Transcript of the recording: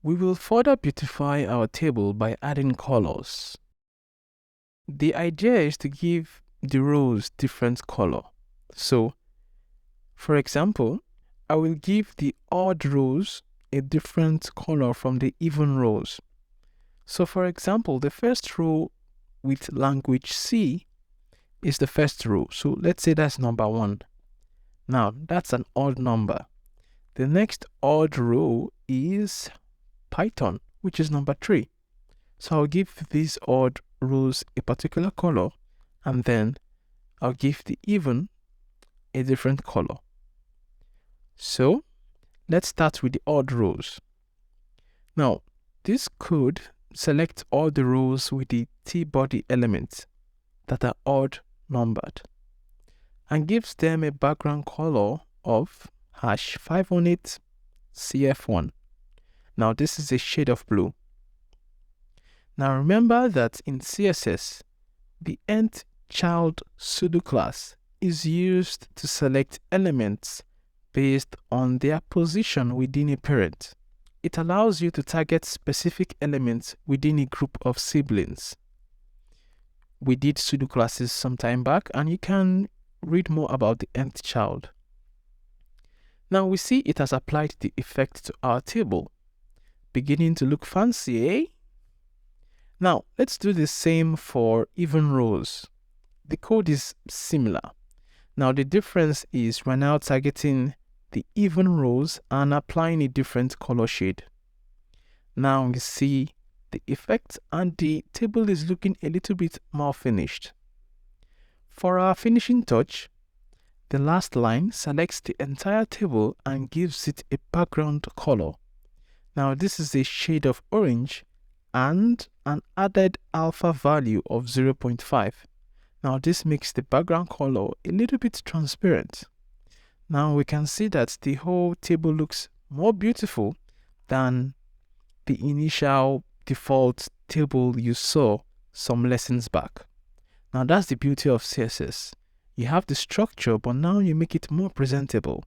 We will further beautify our table by adding colors. The idea is to give the rows different color. So, for example, I will give the odd rows a different color from the even rows. So for example, the first row with language C is the first row. So let's say that's number 1. Now that's an odd number. The next odd row is Python, which is number 3. So I'll give these odd rows a particular color, and then I'll give the even a different color. So let's start with the odd rows. Now this code selects all the rows with the T-body elements that are odd numbered and gives them a background color of #518 CF1. Now this is a shade of blue. Now remember that in CSS, the nth child pseudo class is used to select elements based on their position within a parent. It allows you to target specific elements within a group of siblings. We did pseudo classes some time back, and you can read more about the nth child. Now we see it has applied the effect to our table. Beginning to look fancy, eh? Now let's do the same for even rows. The code is similar. Now the difference is we're now targeting the even rows and applying a different color shade. Now you see the effect, and the table is looking a little bit more finished. For our finishing touch, the last line selects the entire table and gives it a background color. Now this is a shade of orange and an added alpha value of 0.5. Now this makes the background color a little bit transparent. Now we can see that the whole table looks more beautiful than the initial default table you saw some lessons back. Now that's the beauty of CSS. You have the structure, but now you make it more presentable.